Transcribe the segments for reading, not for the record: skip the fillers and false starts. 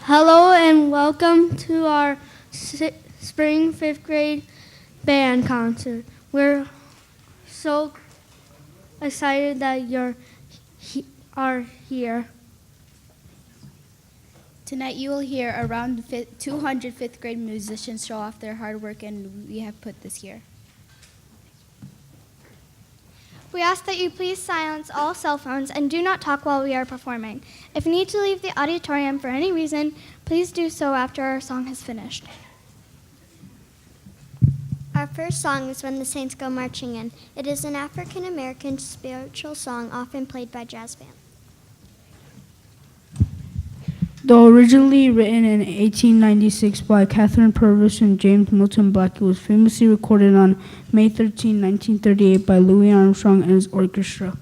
Hello and welcome to our spring 5th grade band concert. We're so excited that you are here. Tonight you will hear around 200 5th grade musicians show off their hard work and we have put this here. We ask that you please silence all cell phones and do not talk while we are performing. If you need to leave the auditorium for any reason, please do so after our song has finished. Our first song is When the Saints Go Marching In. It is an African American spiritual song often played by jazz bands. Though originally written in 1896 by Catherine Purvis and James Milton Black, it was famously recorded on May 13, 1938 by Louis Armstrong and his orchestra.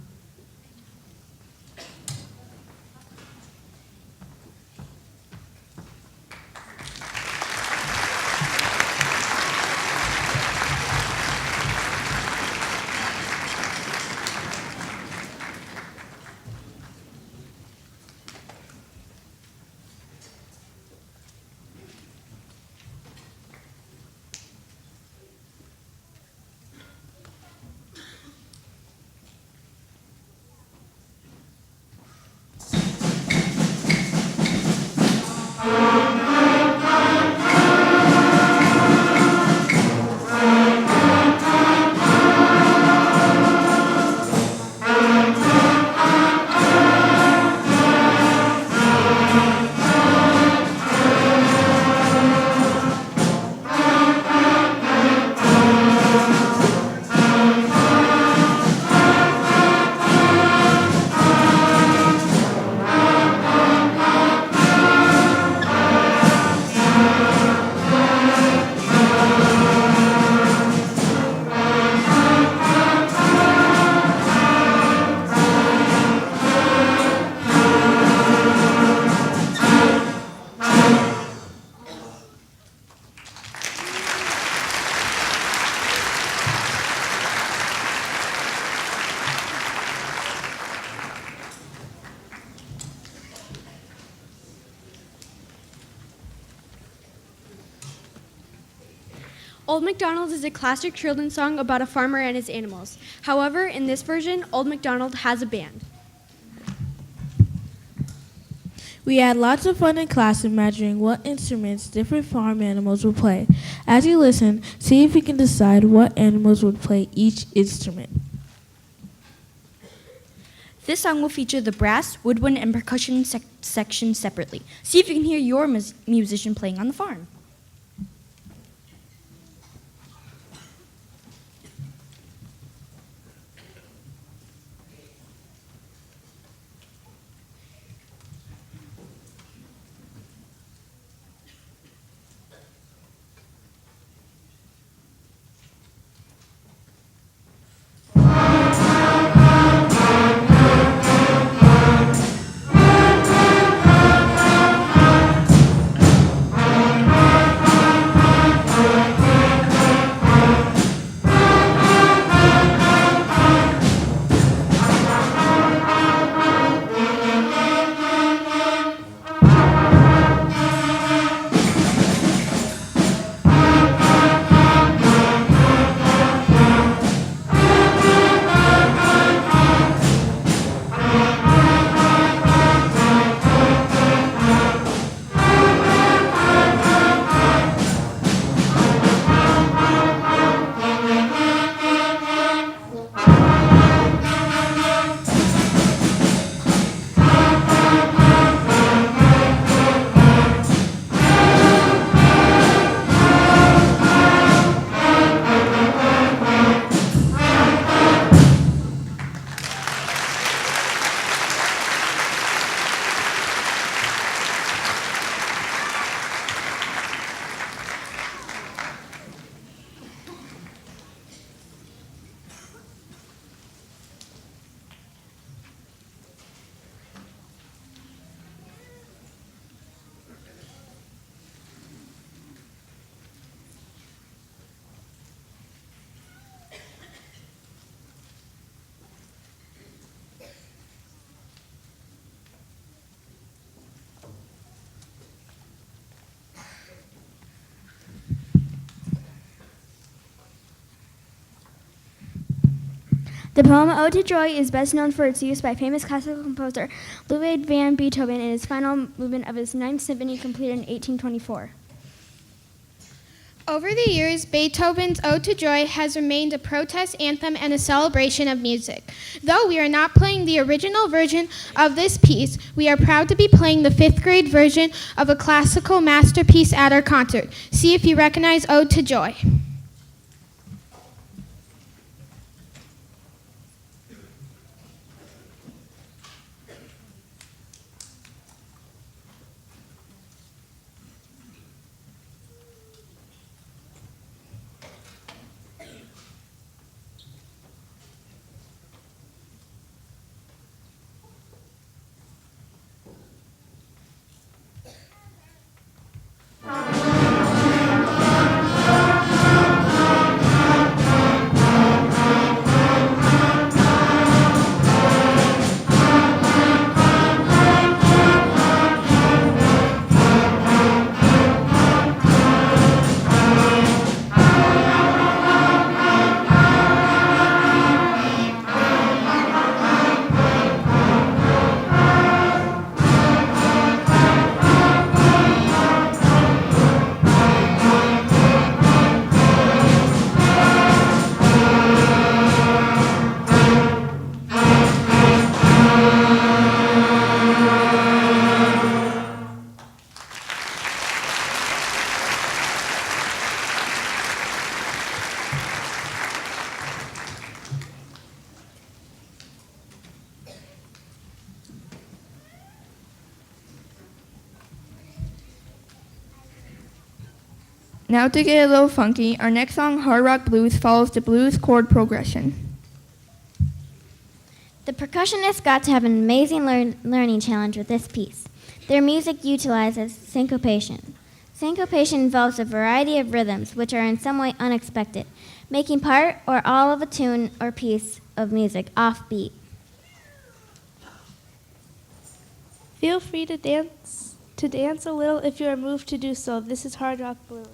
Old MacDonald is a classic children's song about a farmer and his animals. However, in this version, Old MacDonald has a band. We had lots of fun in class imagining what instruments different farm animals would play. As you listen, see if you can decide what animals would play each instrument. This song will feature the brass, woodwind, and percussion section separately. See if you can hear your musician playing on the farm. The poem Ode to Joy is best known for its use by famous classical composer Ludwig van Beethoven in his final movement of his Ninth Symphony completed in 1824. Over the years, Beethoven's Ode to Joy has remained a protest anthem and a celebration of music. Though we are not playing the original version of this piece, we are proud to be playing the 5th grade version of a classical masterpiece at our concert. See if you recognize Ode to Joy. Now to get a little funky, our next song, Hard Rock Blues, follows the blues chord progression. The percussionists got to have an amazing learning challenge with this piece. Their music utilizes syncopation. Syncopation involves a variety of rhythms which are in some way unexpected, making part or all of a tune or piece of music offbeat. Feel free to dance a little if you are moved to do so. This is Hard Rock Blues.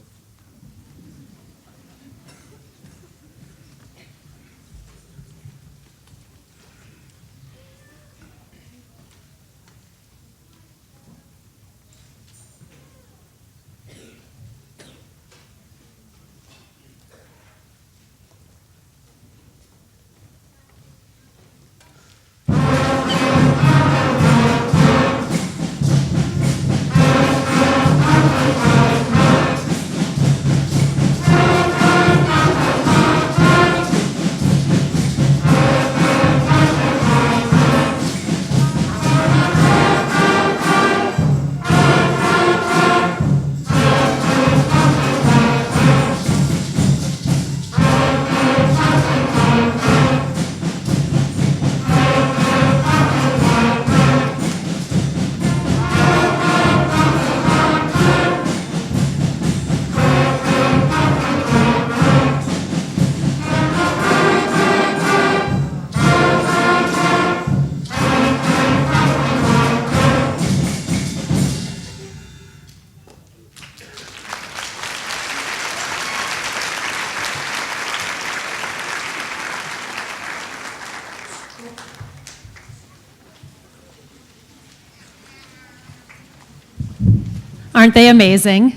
Aren't they amazing?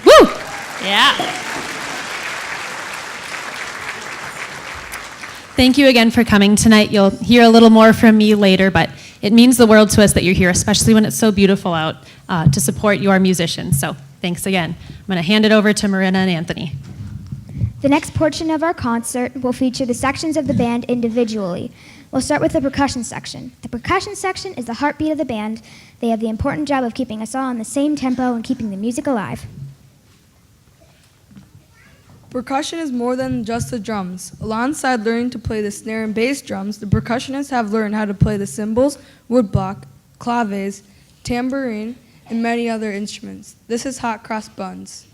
Woo! Yeah. Thank you again for coming tonight. You'll hear a little more from me later, but it means the world to us that you're here, especially when it's so beautiful out, to support your musicians. So thanks again. I'm going to hand it over to Marina and Anthony. The next portion of our concert will feature the sections of the band individually. We'll start with the percussion section. The percussion section is the heartbeat of the band. They have the important job of keeping us all on the same tempo and keeping the music alive. Percussion is more than just the drums. Alongside learning to play the snare and bass drums, the percussionists have learned how to play the cymbals, woodblock, claves, tambourine, and many other instruments. This is hot cross buns.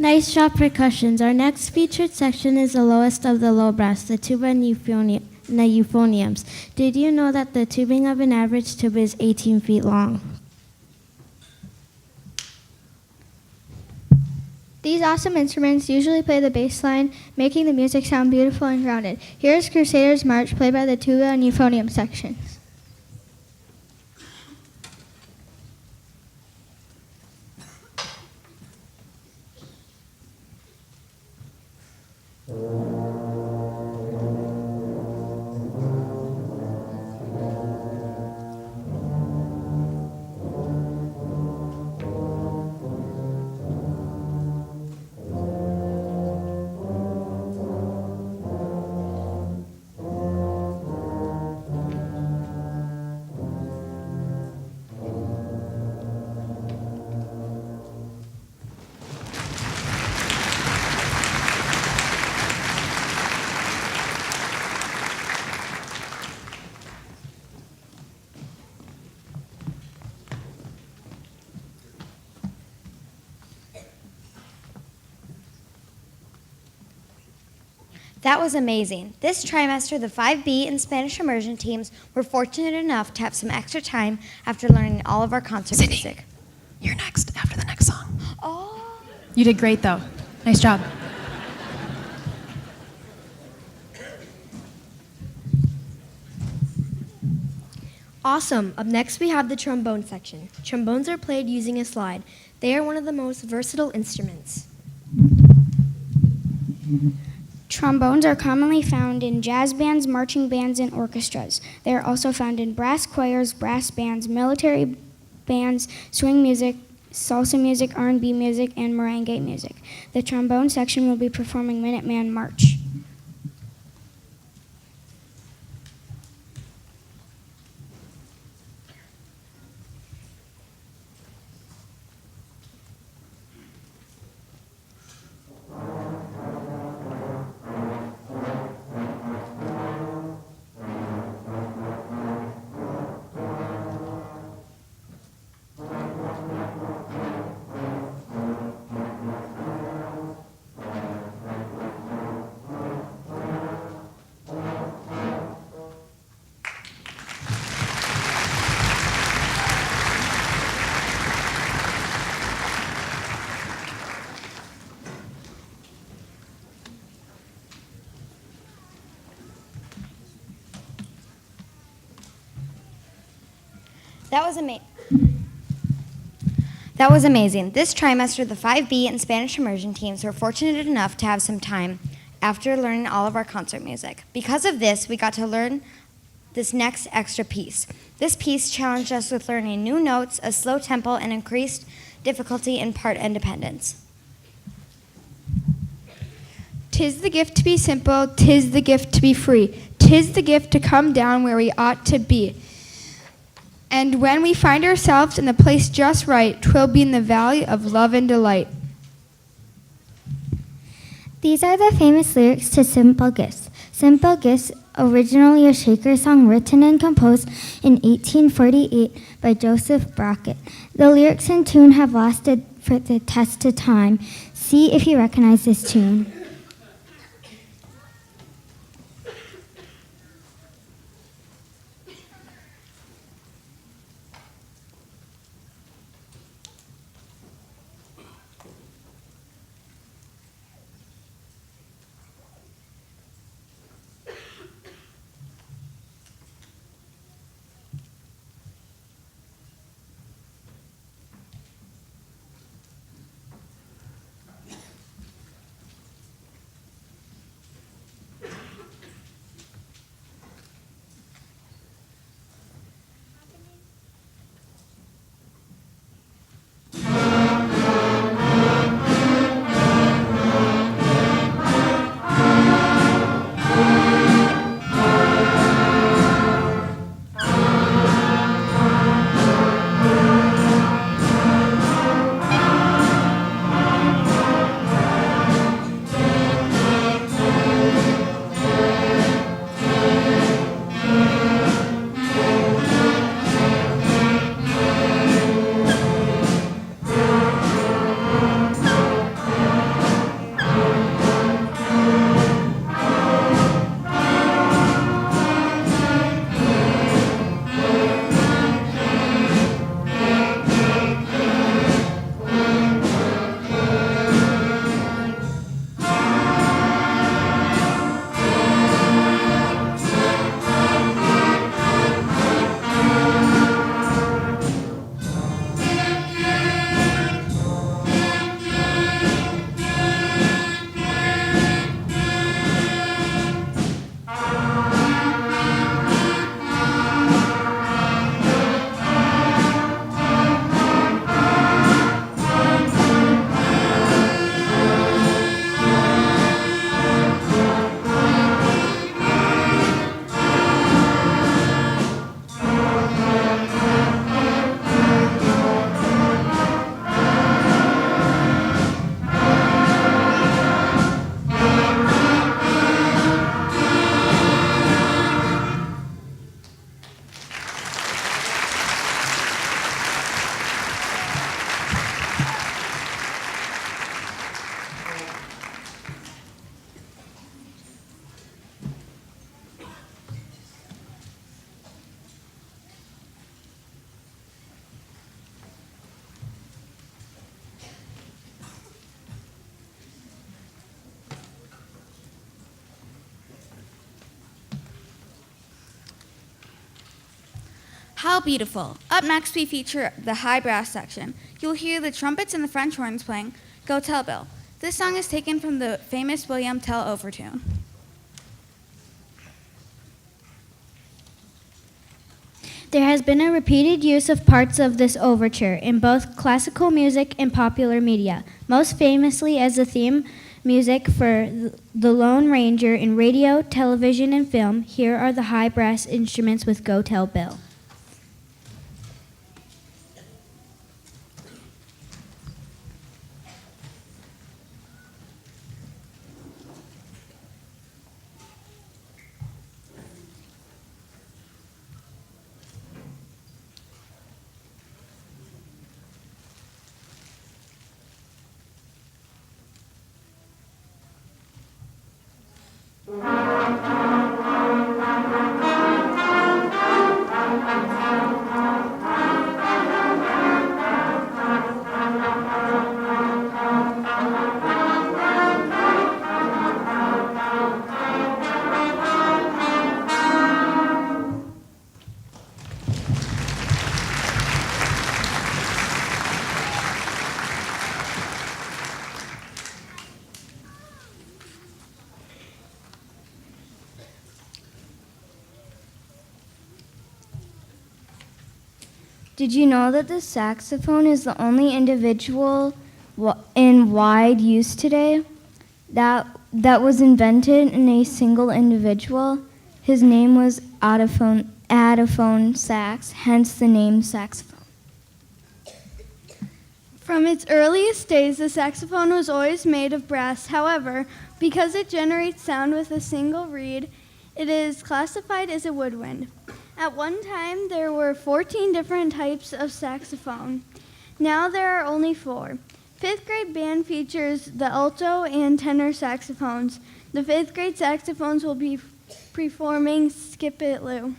Nice job, percussions. Our next featured section is the lowest of the low brass, the tuba and euphoniums. Did you know that the tubing of an average tuba is 18 feet long? These awesome instruments usually play the bass line, making the music sound beautiful and grounded. Here's Crusaders March, played by the tuba and euphonium sections. That was amazing. This trimester, the 5B and Spanish immersion teams were fortunate enough to have some extra time after learning all of our concert music. You're next after the next song. Oh. You did great, though. Nice job. Awesome. Up next, we have the trombone section. Trombones are played using a slide. They are one of the most versatile instruments. Trombones are commonly found in jazz bands, marching bands, and orchestras. They are also found in brass choirs, brass bands, military bands, swing music, salsa music, R&B music, and merengue music. The trombone section will be performing Minuteman March. That was amazing. This trimester, the 5B and Spanish immersion teams were fortunate enough to have some time after learning all of our concert music. Because of this, we got to learn this next extra piece. This piece challenged us with learning new notes, a slow tempo, and increased difficulty in part independence. 'Tis the gift to be simple, 'tis the gift to be free, 'tis the gift to come down where we ought to be. And when we find ourselves in the place just right, 'twill be in the valley of love and delight. These are the famous lyrics to Simple Gifts. Simple Gifts, originally a Shaker song written and composed in 1848 by Joseph Brockett. The lyrics and tune have lasted for the test of time. See if you recognize this tune. How beautiful. Up next, we feature the high brass section. You'll hear the trumpets and the French horns playing Go Tell Bill. This song is taken from the famous William Tell Overtune. There has been a repeated use of parts of this overture in both classical music and popular media, most famously as the theme music for The Lone Ranger in radio, television, and film. Here are the high brass instruments with Go Tell Bill. Did you know that the saxophone is the only individual in wide use today that was invented in a single individual? His name was Adaphone sax, hence the name saxophone. From its earliest days, the saxophone was always made of brass. However, because it generates sound with a single reed, it is classified as a woodwind. At one time, there were 14 different types of saxophone. Now there are only 4. Fifth grade band features the alto and tenor saxophones. The fifth grade saxophones will be performing Skip It Lou.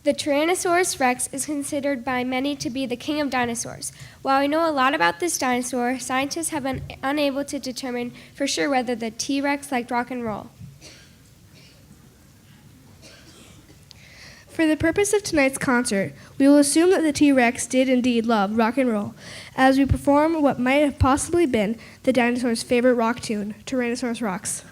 The Tyrannosaurus rex is considered by many to be the king of dinosaurs. While we know a lot about this dinosaur, scientists have been unable to determine for sure whether the T-Rex liked rock and roll. For the purpose of tonight's concert, we will assume that the T-Rex did indeed love rock and roll, as we perform what might have possibly been the dinosaur's favorite rock tune, Tyrannosaurus Rocks.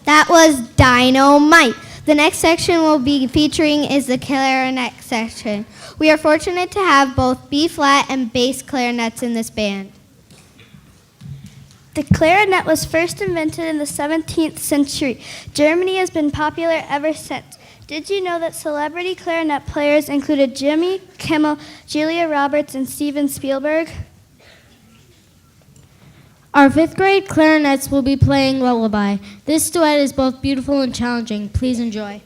That was dynamite. The next section we'll be featuring is the clarinet section. We are fortunate to have both B-flat and bass clarinets in this band. The clarinet was first invented in the 17th century. Germany has been popular ever since. Did you know that celebrity clarinet players included Jimmy Kimmel, Julia Roberts, and Steven Spielberg? Our 5th grade clarinets will be playing Lullaby. This duet is both beautiful and challenging. Please enjoy.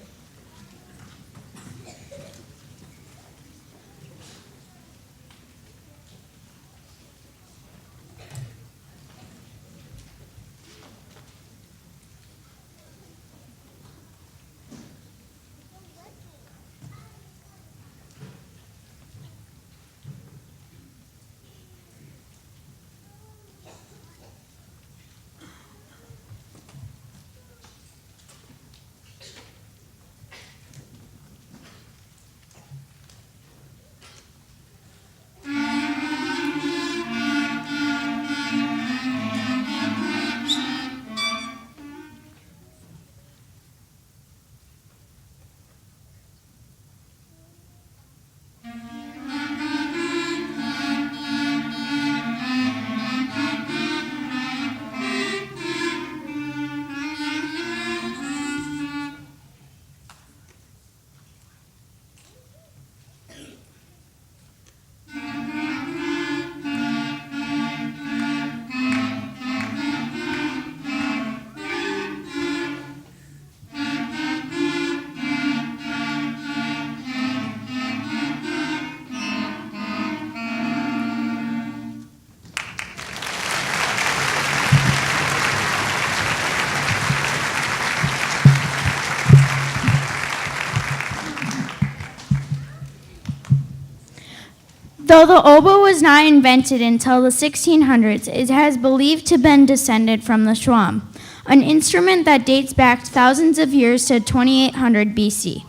Though the oboe was not invented until the 1600s, it has believed to have been descended from the shawm, an instrument that dates back thousands of years to 2800 BC.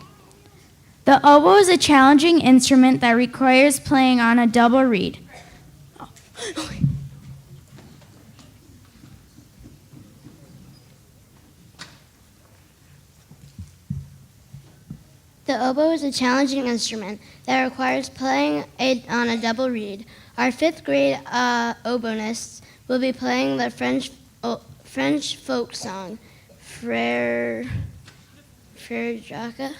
The oboe is a challenging instrument that requires playing on a double reed. The oboe is a challenging instrument that requires playing on a double reed. Our 5th grade oboists will be playing the French folk song, Frère Jacques.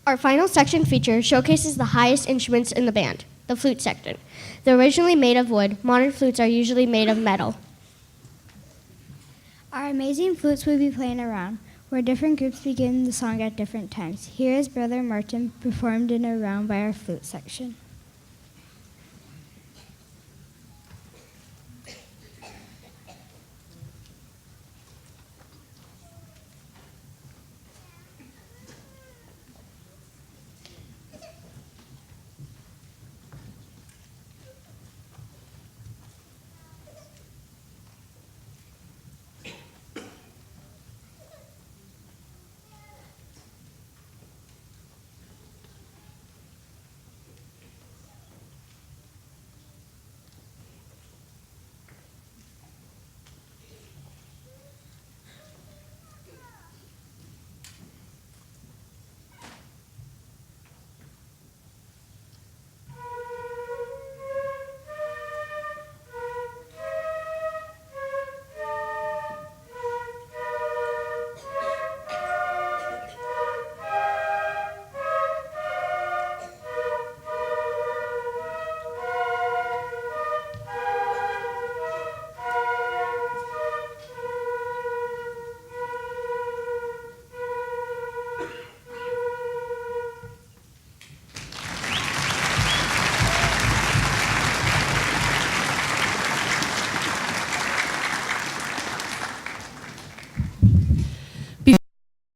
Our final section feature showcases the highest instruments in the band, the flute section. They're originally made of wood. Modern flutes are usually made of metal. Our amazing amazing flutes will be playing a round, where different groups begin the song at different times. Here is Brother Martin performed in a round by our flute section.